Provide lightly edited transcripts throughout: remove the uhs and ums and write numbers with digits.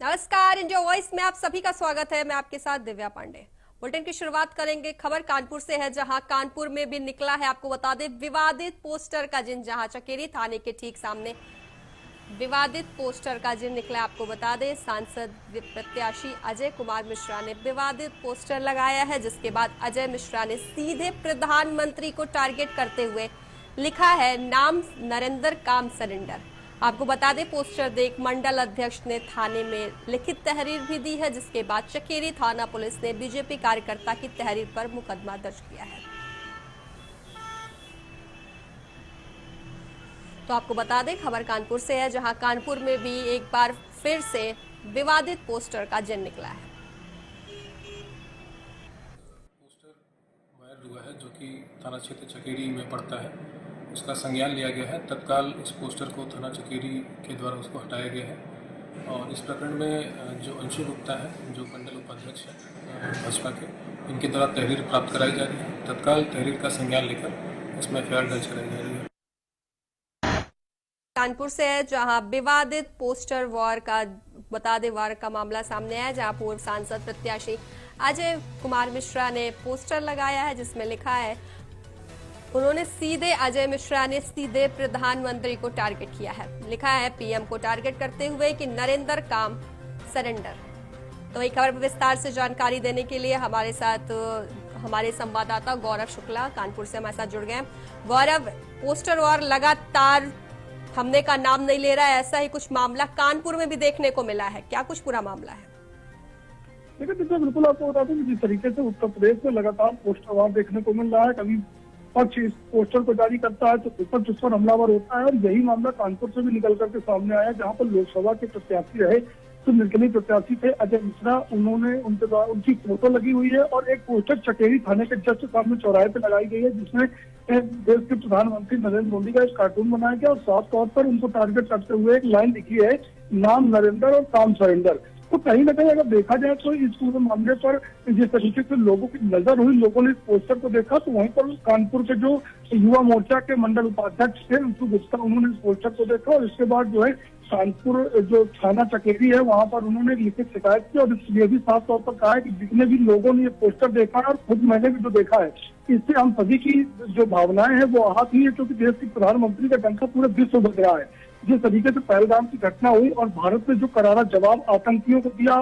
नमस्कार, India voice में आप सभी का स्वागत है। मैं आपके साथ दिव्या पांडे। बुलेटिन की शुरुआत करेंगे खबर कानपुर से है, जहां कानपुर में भी निकला है, आपको बता दें, विवादित पोस्टर का जिन, जहां चकेरी थाने के ठीक सामने विवादित पोस्टर का जिन निकला। आपको बता दें, सांसद प्रत्याशी अजय कुमार मिश्रा ने विवादित पोस्टर लगाया है, जिसके बाद अजय मिश्रा ने सीधे प्रधानमंत्री को टारगेट करते हुए लिखा है, नाम नरेंद्र, काम सरेंडर। आपको बता दें, पोस्टर देख मंडल अध्यक्ष ने थाने में लिखित तहरीर भी दी है, जिसके बाद चकेरी थाना पुलिस ने बीजेपी कार्यकर्ता की तहरीर पर मुकदमा दर्ज किया है। तो आपको बता दें, खबर कानपुर से है, जहां कानपुर में भी एक बार फिर से विवादित पोस्टर का जिन निकला है। पोस्टर वायरल हुआ है, जो कि थाना क्षेत्र चकेरी में पड़ता है, उसका संज्ञान लिया गया है। तत्काल इस पोस्टर को थाना चकेरी के द्वारा उसको हटाया गया है और इस प्रकरण में जो अंशु गुप्ता है, जो मंडल उपाध्यक्ष है भाजपा के, इनके द्वारा तहरीर प्राप्त कराई जा रही है। तत्काल तहरीर का संज्ञान लेकर उसमें एफआईआर दर्ज कराई जा रही है। कानपुर से है, जहां विवादित पोस्टर वॉर का, बता दें, वार का मामला सामने आया, जहां पूर्व सांसद प्रत्याशी अजय कुमार मिश्रा ने पोस्टर लगाया है, जिसमें लिखा है, उन्होंने सीधे, अजय मिश्रा ने सीधे प्रधानमंत्री को टारगेट किया है। लिखा है, पीएम को टारगेट करते हुए कि नरेंद्र, काम सरेंडर। तो एक खबर पर विस्तार से जानकारी देने के लिए हमारे साथ हमारे संवाददाता गौरव शुक्ला कानपुर से हमारे साथ जुड़ गए। गौरव, पोस्टर वॉर लगातार थमने का नाम नहीं ले रहा है, ऐसा ही कुछ मामला कानपुर में भी देखने को मिला है, क्या कुछ पूरा मामला है? देखिए, बिल्कुल आपको बता दूं कि जिस तरीके से उत्तर प्रदेश में लगातार पोस्टर वार देखने को मिल रहा है, कभी पक्ष इस पोस्टर को जारी करता है तो विपक्ष उस पर हमलावर होता है, और यही मामला कानपुर से भी निकल करके सामने आया, जहां पर लोकसभा के प्रत्याशी रहे, तो निर्दलीय प्रत्याशी थे अजय मिश्रा, उन्होंने उनके द्वारा उनकी फोटो लगी हुई है और एक पोस्टर चकेरी थाने के जस्ट सामने चौराहे पे लगाई गई है, जिसमें देश के प्रधानमंत्री नरेंद्र मोदी का एक कार्टून बनाया गया और साफ तौर पर उनको टारगेट करते हुए एक लाइन लिखी है, नाम नरेंद्र और काम सरेंडर। तो कहीं ना कहीं अगर देखा जाए तो इस पूरे मामले पर जिस तरीके से लोगों की नजर हुई, लोगों ने इस पोस्टर को देखा, तो वहीं पर कानपुर के जो युवा मोर्चा के मंडल उपाध्यक्ष थे अंशु गुप्ता, उन्होंने इस पोस्टर को देखा और इसके बाद जो है कानपुर जो थाना चकेरी है वहां पर उन्होंने लिखित शिकायत की और ये भी साफ तौर पर कहा है कि जितने भी लोगों ने ये पोस्टर देखा है और खुद मैंने भी जो देखा है, इससे हम सभी की जो भावनाएं हैं वो आहत हुई है, क्योंकि देश के प्रधानमंत्री का डंका पूरे विश्व बज रहा है। जिस तरीके से पहलगाम की घटना हुई और भारत ने जो करारा जवाब आतंकियों को दिया,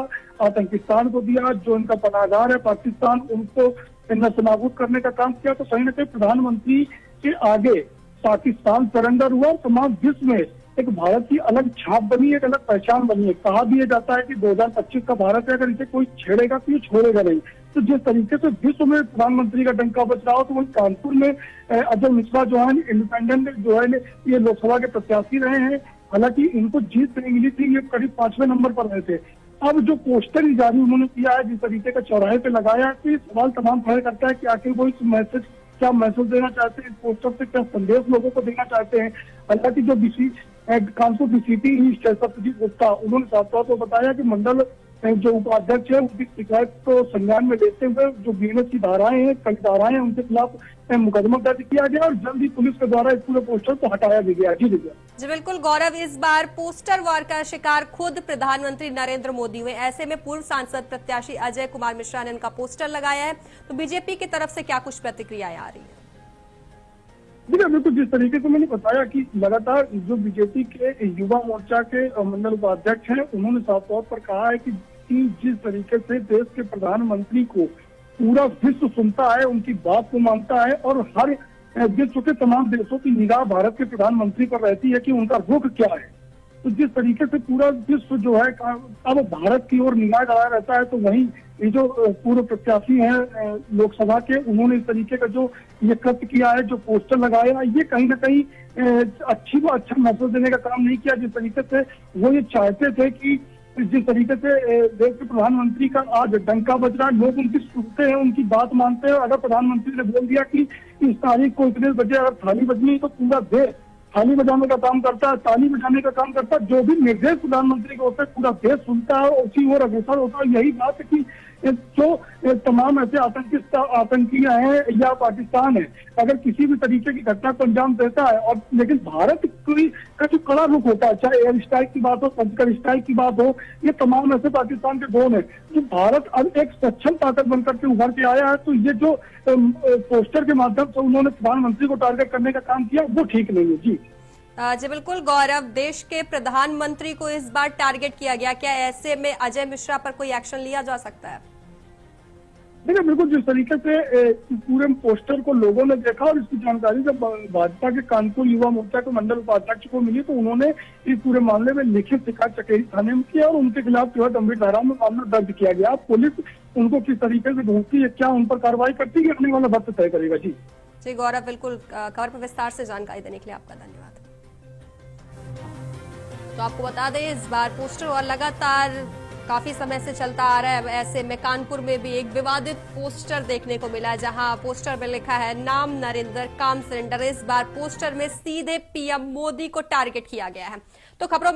आतंकिस्तान को दिया, जो इनका पनाहगार है पाकिस्तान, उनको नस्तनाबूद करने का काम किया, तो कहीं ना कहीं प्रधानमंत्री के आगे पाकिस्तान सरेंडर हुआ और तमाम विश्व में एक भारत की अलग छाप बनी, एक अलग पहचान बनी है। कहा भी ये जाता है कि 2025 का भारत है, अगर इसे कोई छेड़ेगा तो ये छोड़ेगा नहीं। तो जिस तरीके से विश्व में प्रधानमंत्री का डंका बज रहा हो, तो वही कानपुर में अजय मिश्रा जो है इंडिपेंडेंट जो है ये लोकसभा के प्रत्याशी रहे हैं। हालांकि इनको जीत नहीं मिली थी, ये करीब 5वें नंबर पर रहे थे। अब जो पोस्टर जारी उन्होंने किया है, जिस तरीके का चौराहे पे लगाया, तो ये सवाल तमाम खड़े करता है कि आखिर वो इस मैसेज, क्या मैसेज देना चाहते हैं, इस पोस्टर से क्या संदेश लोगों को देना चाहते हैं। हालांकि जो कानपुर बीसीपी ईस्ट सत्यजीत गुप्ता, उन्होंने साफ तौर पर बताया कि मंडल जो उपाध्यक्ष है उनकी शिकायत को संज्ञान में लेते हुए जो बीएनएस की धाराएं हैं, कई धाराएं हैं, उनके खिलाफ मुकदमा दर्ज किया गया और जल्द ही पुलिस के द्वारा इस पूरे पोस्टर को हटाया भी गया। जी जी बिल्कुल गौरव, इस बार पोस्टर वॉर का शिकार खुद प्रधानमंत्री नरेंद्र मोदी हुए, ऐसे में पूर्व सांसद प्रत्याशी अजय कुमार मिश्रा ने उनका पोस्टर लगाया है, तो बीजेपी की तरफ से क्या कुछ प्रतिक्रियाएं आ रही है? देखिए, बिल्कुल जिस तरीके से मैंने बताया कि लगातार जो बीजेपी के युवा मोर्चा के मंडल उपाध्यक्ष हैं, उन्होंने साफ तौर पर कहा है कि जिस तरीके से देश के प्रधानमंत्री को पूरा विश्व सुनता है, उनकी बात को मानता है और हर विश्व के तमाम देशों की निगाह भारत के प्रधानमंत्री पर रहती है कि उनका रुख क्या है। तो जिस तरीके से पूरा विश्व जो है अब भारत की ओर निगाह डाला रहता है, तो वहीं ये जो पूर्व प्रत्याशी हैं लोकसभा के, उन्होंने इस तरीके का जो ये कृत्य किया है, जो पोस्टर लगाया, ये कहीं ना कहीं अच्छा मैसेज देने का काम नहीं किया। जिस तरीके से वो ये चाहते थे कि जिस तरीके से देश के प्रधानमंत्री का आज डंका बज रहा है, लोग उनकी सुनते हैं, उनकी बात मानते हैं। अगर प्रधानमंत्री ने बोल दिया कि इस तारीख को इतने बजे अगर थाली बजनी तो पूरा देश थाली बजाने का काम करता है, ताली बजाने का काम करता है। जो भी निर्देश प्रधानमंत्री के होते हैं पूरा देश सुनता है और उसी ओर अग्रसर होता है। यही बात है कि जो तमाम ऐसे आतंकियां हैं या पाकिस्तान है, अगर किसी भी तरीके की घटना को अंजाम देता है और लेकिन भारत का जो कड़ा रुख होता है, चाहे एयर स्ट्राइक की बात हो, सर्जिकल स्ट्राइक की बात हो, ये तमाम ऐसे पाकिस्तान के गोल है। जो भारत अब एक सक्षम ताकत बनकर के उभर के आया है, तो ये जो पोस्टर के माध्यम से उन्होंने प्रधानमंत्री को टारगेट करने का काम किया वो ठीक नहीं है। जी जी बिल्कुल गौरव, देश के प्रधानमंत्री को इस बार टारगेट किया गया, क्या ऐसे में अजय मिश्रा पर कोई एक्शन लिया जा सकता है? देखिए, बिल्कुल जिस तरीके से पूरे पोस्टर को लोगों ने देखा और इसकी जानकारी जब भाजपा के कानपुर युवा मोर्चा के मंडल उपाध्यक्ष को मिली, तो उन्होंने इस पूरे मामले में लिखित शिकायत चकेरी थाने में किया और उनके खिलाफ जो है गंभीर धारा में मामला दर्ज किया गया। पुलिस उनको किस तरीके से ढूंढती है, क्या उन पर कार्रवाई करती है, आने वाला वक्त तय करेगा। जी गौरव, बिल्कुल खबर पर विस्तार से जानकारी देने के लिए आपका धन्यवाद। तो आपको बता दें, इस बार पोस्टर और लगातार काफी समय से चलता आ रहा है। ऐसे में कानपुर में भी एक विवादित पोस्टर देखने को मिला, जहां पोस्टर में लिखा है नाम नरेंद्र काम सिलेंडर। इस बार पोस्टर में सीधे पीएम मोदी को टारगेट किया गया है। तो खबरों में